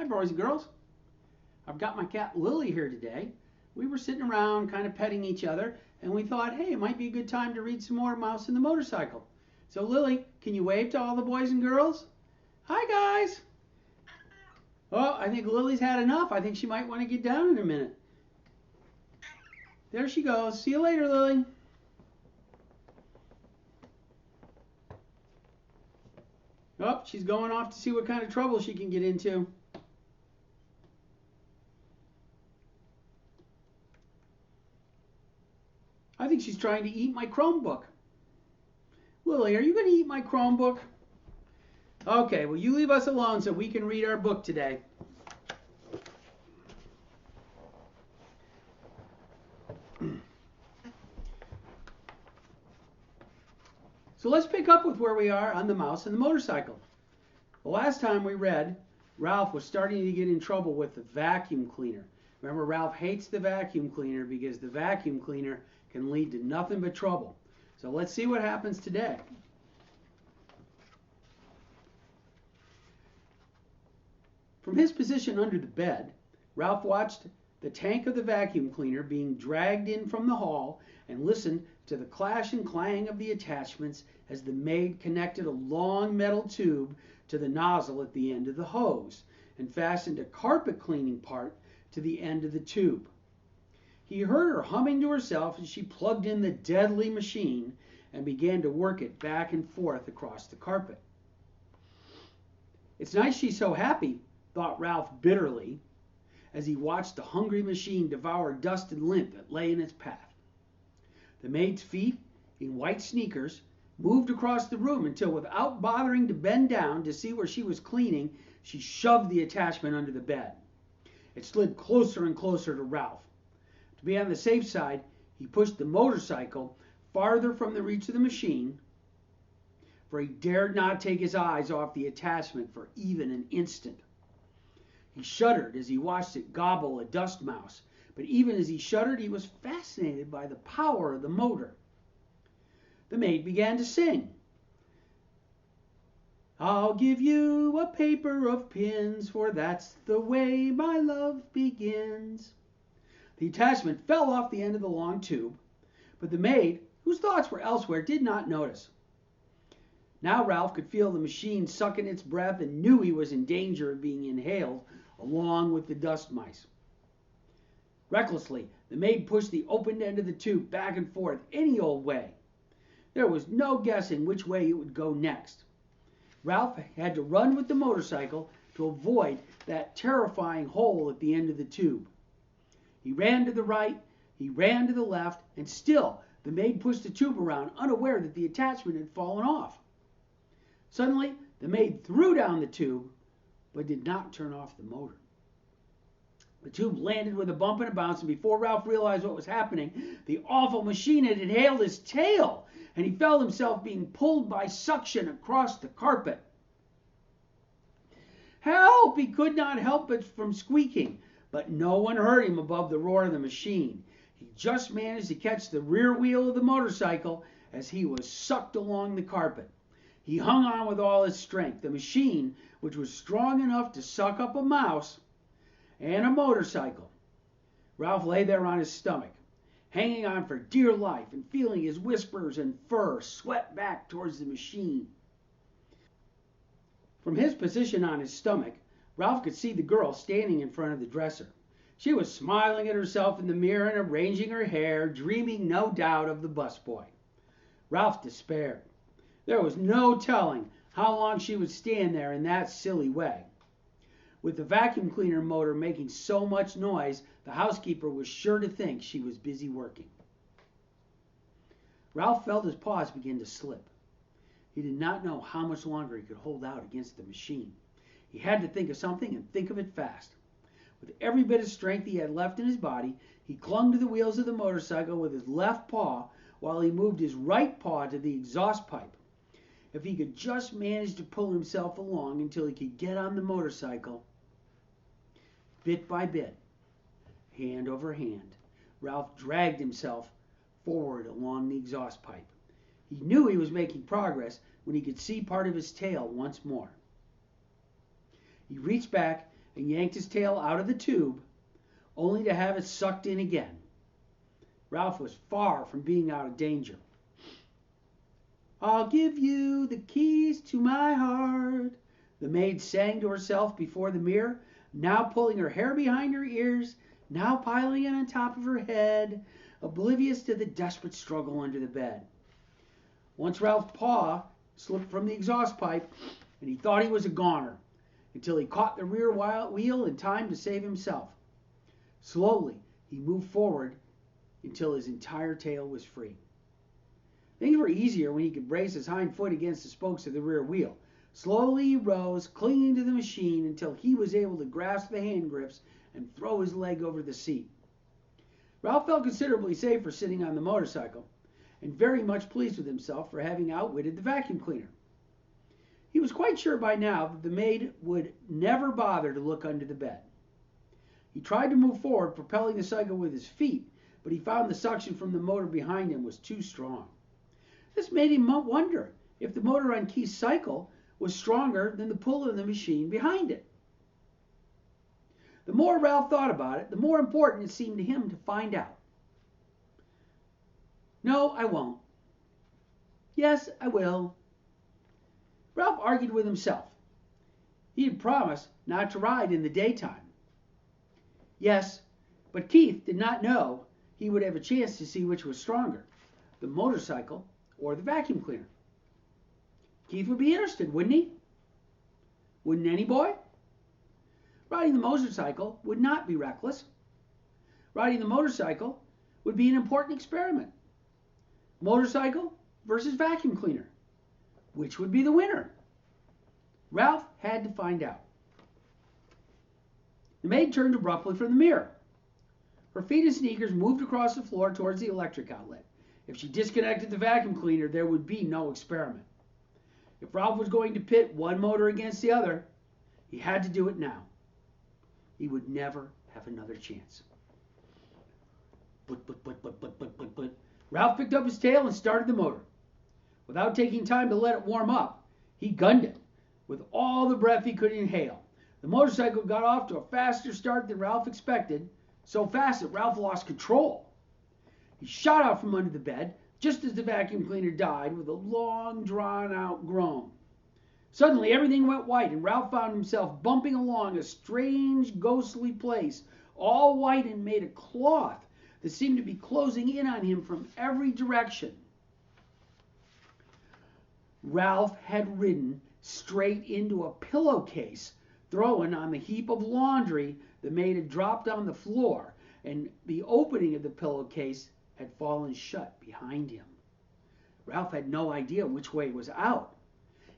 boys and girls. I've got my cat Lily here today. We were sitting around kind of petting each other, and we thought, hey, it might be a good time to read some more Mouse and the Motorcycle. So Lily, can you wave to all the boys and girls? Hi, guys. Oh, I think Lily's had enough. I think she might want to get down in a minute. There she goes. See you later, Lily. Oh, she's going off to see what kind of trouble she can get into. I think she's trying to eat my Chromebook. Lily, are you going to eat my Chromebook? Okay, well, you leave us alone so we can read our book today. So let's pick up with where we are on the Mouse and the Motorcycle. The last time we read, Ralph was starting to get in trouble with the vacuum cleaner. Remember, Ralph hates the vacuum cleaner because the vacuum cleaner can lead to nothing but trouble. So let's see what happens today. From his position under the bed, Ralph watched the tank of the vacuum cleaner being dragged in from the hall and listened to the clash and clang of the attachments as the maid connected a long metal tube to the nozzle at the end of the hose and fastened a carpet cleaning part to the end of the tube. He heard her humming to herself as she plugged in the deadly machine and began to work it back and forth across the carpet. It's nice she's so happy, thought Ralph bitterly, as he watched the hungry machine devour dust and lint that lay in its path. The maid's feet, in white sneakers, moved across the room until, without bothering to bend down to see where she was cleaning, she shoved the attachment under the bed. It slid closer and closer to Ralph. To be on the safe side, he pushed the motorcycle farther from the reach of the machine, for he dared not take his eyes off the attachment for even an instant. He shuddered as he watched it gobble a dust mouse, but even as he shuddered, he was fascinated by the power of the motor. The maid began to sing. I'll give you a paper of pins, for that's the way my love begins. The attachment fell off the end of the long tube, but the maid, whose thoughts were elsewhere, did not notice. Now Ralph could feel the machine sucking its breath and knew he was in danger of being inhaled along with the dust mice. Recklessly, the maid pushed the opened end of the tube back and forth any old way. There was no guessing which way it would go next. Ralph had to run with the motorcycle to avoid that terrifying hole at the end of the tube. He ran to the right, he ran to the left, and still the maid pushed the tube around, unaware that the attachment had fallen off. Suddenly, the maid threw down the tube, but did not turn off the motor. The tube landed with a bump and a bounce, and before Ralph realized what was happening, the awful machine had inhaled his tail, and he felt himself being pulled by suction across the carpet. Help! He could not help but from squeaking, but no one heard him above the roar of the machine. He just managed to catch the rear wheel of the motorcycle as he was sucked along the carpet. He hung on with all his strength. The machine, which was strong enough to suck up a mouse and a motorcycle. Ralph lay there on his stomach, hanging on for dear life and feeling his whiskers and fur sweat back towards the machine. From his position on his stomach, Ralph could see the girl standing in front of the dresser. She was smiling at herself in the mirror and arranging her hair, dreaming no doubt of the busboy. Ralph despaired. There was no telling how long she would stand there in that silly way. With the vacuum cleaner motor making so much noise, the housekeeper was sure to think she was busy working. Ralph felt his paws begin to slip. He did not know how much longer he could hold out against the machine. He had to think of something and think of it fast. With every bit of strength he had left in his body, he clung to the wheels of the motorcycle with his left paw while he moved his right paw to the exhaust pipe. If he could just manage to pull himself along until he could get on the motorcycle. Bit by bit, hand over hand, Ralph dragged himself forward along the exhaust pipe. He knew he was making progress when he could see part of his tail once more. He reached back and yanked his tail out of the tube, only to have it sucked in again. Ralph was far from being out of danger. "I'll give you the keys to my heart," the maid sang to herself before the mirror, now pulling her hair behind her ears, now piling it on top of her head, oblivious to the desperate struggle under the bed. Once Ralph's paw slipped from the exhaust pipe, and he thought he was a goner, until he caught the rear wheel in time to save himself. Slowly, he moved forward until his entire tail was free. Things were easier when he could brace his hind foot against the spokes of the rear wheel. Slowly he rose, clinging to the machine until he was able to grasp the hand grips and throw his leg over the seat. Ralph felt considerably safer sitting on the motorcycle, and very much pleased with himself for having outwitted the vacuum cleaner. He was quite sure by now that the maid would never bother to look under the bed. He tried to move forward, propelling the cycle with his feet, but he found the suction from the motor behind him was too strong. This made him wonder if the motor on Keith's cycle was stronger than the pull of the machine behind it. The more Ralph thought about it, the more important it seemed to him to find out. "No, I won't." "Yes, I will." Ralph argued with himself. He had promised not to ride in the daytime. Yes, but Keith did not know he would have a chance to see which was stronger, the motorcycle or the vacuum cleaner. Keith would be interested, wouldn't he? Wouldn't any boy? Riding the motorcycle would not be reckless. Riding the motorcycle would be an important experiment. Motorcycle versus vacuum cleaner. Which would be the winner? Ralph had to find out. The maid turned abruptly from the mirror. Her feet and sneakers moved across the floor towards the electric outlet. If she disconnected the vacuum cleaner, there would be no experiment. If Ralph was going to pit one motor against the other, he had to do it now. He would never have another chance. But. Ralph picked up his tail and started the motor. Without taking time to let it warm up, he gunned it with all the breath he could inhale. The motorcycle got off to a faster start than Ralph expected, so fast that Ralph lost control. He shot out from under the bed just as the vacuum cleaner died with a long, drawn-out groan. Suddenly, everything went white, and Ralph found himself bumping along a strange, ghostly place, all white and made of cloth that seemed to be closing in on him from every direction. Ralph had ridden straight into a pillowcase thrown on the heap of laundry the maid had dropped on the floor, and the opening of the pillowcase had fallen shut behind him. Ralph had no idea which way was out.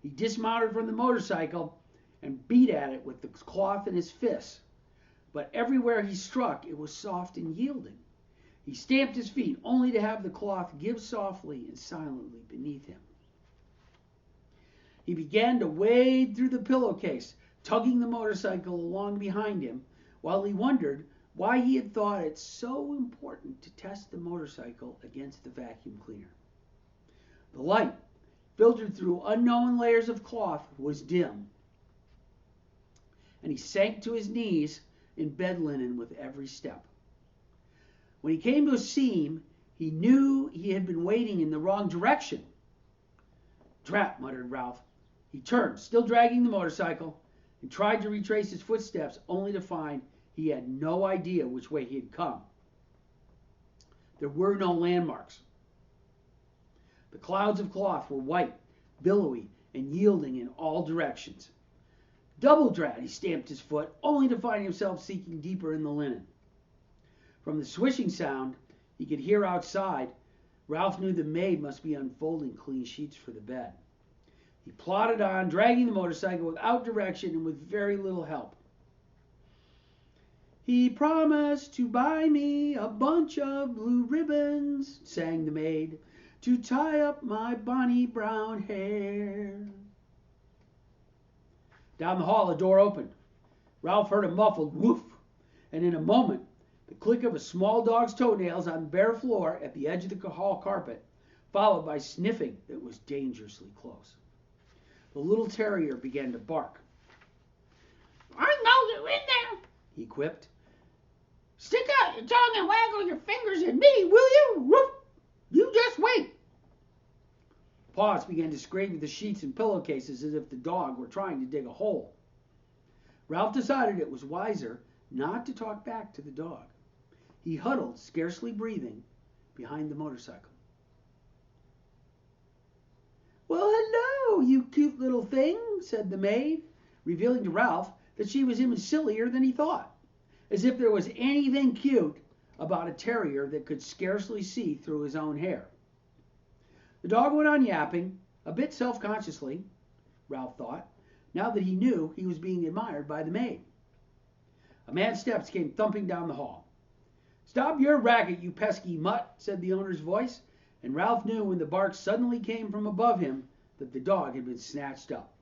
He dismounted from the motorcycle and beat at it with the cloth in his fists. But everywhere he struck, it was soft and yielding. He stamped his feet, only to have the cloth give softly and silently beneath him. He began to wade through the pillowcase, tugging the motorcycle along behind him, while he wondered why he had thought it so important to test the motorcycle against the vacuum cleaner. The light, filtered through unknown layers of cloth, was dim, and he sank to his knees in bed linen with every step. When he came to a seam, he knew he had been wading in the wrong direction. "Drat," muttered Ralph. He turned, still dragging the motorcycle, and tried to retrace his footsteps, only to find he had no idea which way he had come. There were no landmarks. The clouds of cloth were white, billowy, and yielding in all directions. "Double drat," he stamped his foot, only to find himself sinking deeper in the linen. From the swishing sound he could hear outside, Ralph knew the maid must be unfolding clean sheets for the bed. He plodded on, dragging the motorcycle without direction and with very little help. "He promised to buy me a bunch of blue ribbons," sang the maid, "to tie up my bonny brown hair." Down the hall, a door opened. Ralph heard a muffled woof, and in a moment, the click of a small dog's toenails on the bare floor at the edge of the hall carpet, followed by sniffing that was dangerously close. The little terrier began to bark. "I know you're in he quipped. "Stick out your tongue and waggle your fingers at me, will you? Woof! You just wait." Paws began to scrape at the sheets and pillowcases as if the dog were trying to dig a hole. Ralph decided it was wiser not to talk back to the dog. He huddled, scarcely breathing, behind the motorcycle. "Well, hello, you cute little thing," said the maid, revealing to Ralph that she was even sillier than he thought, as if there was anything cute about a terrier that could scarcely see through his own hair. The dog went on yapping, a bit self-consciously, Ralph thought, now that he knew he was being admired by the maid. A man's steps came thumping down the hall. "Stop your racket, you pesky mutt," said the owner's voice, and Ralph knew when the bark suddenly came from above him that the dog had been snatched up.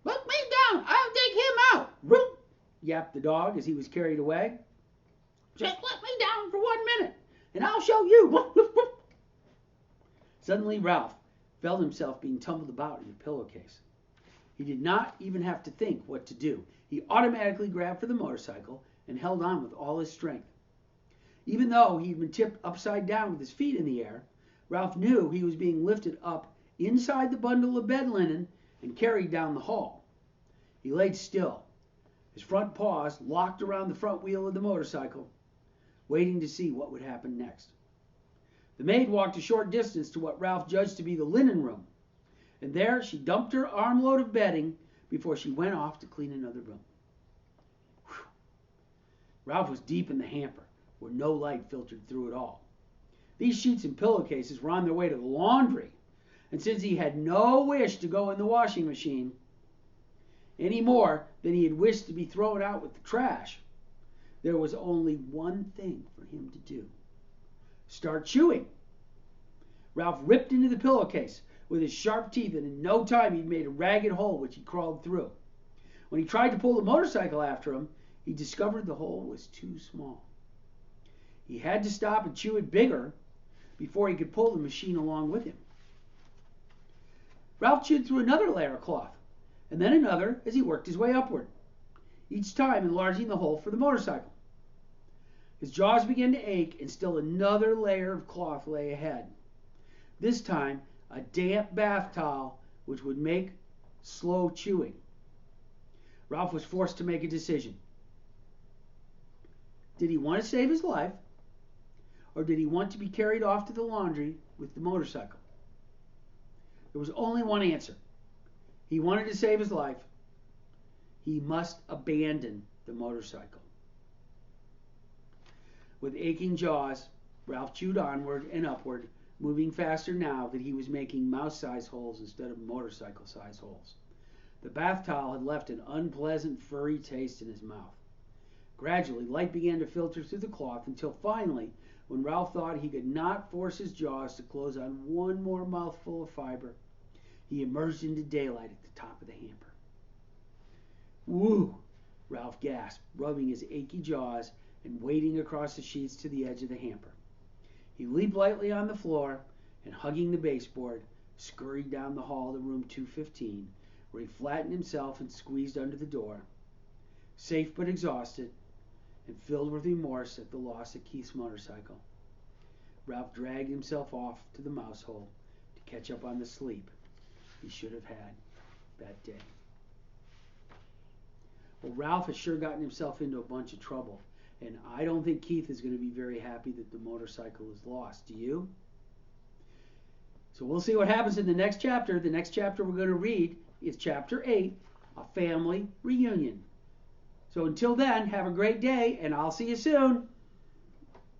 "Let me down! I'll take him out!" "Roof!" yapped the dog as he was carried away. "Just let me down for 1 minute, and I'll show you!" Woof, woof, woof. Suddenly Ralph felt himself being tumbled about in a pillowcase. He did not even have to think what to do. He automatically grabbed for the motorcycle and held on with all his strength. Even though he had been tipped upside down with his feet in the air, Ralph knew he was being lifted up inside the bundle of bed linen and carried down the hall. He laid still, his front paws locked around the front wheel of the motorcycle, waiting to see what would happen next. The maid walked a short distance to what Ralph judged to be the linen room, and there she dumped her armload of bedding before she went off to clean another room. Whew. Ralph was deep in the hamper, where no light filtered through at all. These sheets and pillowcases were on their way to the laundry, and since he had no wish to go in the washing machine, any more than he had wished to be thrown out with the trash, there was only one thing for him to do. Start chewing. Ralph ripped into the pillowcase with his sharp teeth, and in no time he'd made a ragged hole which he crawled through. When he tried to pull the motorcycle after him, he discovered the hole was too small. He had to stop and chew it bigger before he could pull the machine along with him. Ralph chewed through another layer of cloth, and then another as he worked his way upward, each time enlarging the hole for the motorcycle. His jaws began to ache, and still another layer of cloth lay ahead. This time, a damp bath towel, which would make slow chewing. Ralph was forced to make a decision. Did he want to save his life, or did he want to be carried off to the laundry with the motorcycle? There was only one answer. He wanted to save his life. He must abandon the motorcycle. With aching jaws, Ralph chewed onward and upward, moving faster now that he was making mouse-sized holes instead of motorcycle-sized holes. The bath towel had left an unpleasant, furry taste in his mouth. Gradually, light began to filter through the cloth until finally, when Ralph thought he could not force his jaws to close on one more mouthful of fiber, he emerged into daylight at the top of the hamper. "Whew," Ralph gasped, rubbing his achy jaws and wading across the sheets to the edge of the hamper. He leaped lightly on the floor and, hugging the baseboard, scurried down the hall to room 215, where he flattened himself and squeezed under the door, safe but exhausted and filled with remorse at the loss of Keith's motorcycle. Ralph dragged himself off to the mouse hole to catch up on the sleep he should have had that day. Well, Ralph has sure gotten himself into a bunch of trouble, and I don't think Keith is going to be very happy that the motorcycle is lost. Do you? So we'll see what happens in the next chapter. The next chapter we're going to read is chapter 8, A Family Reunion. So until then, have a great day, and I'll see you soon.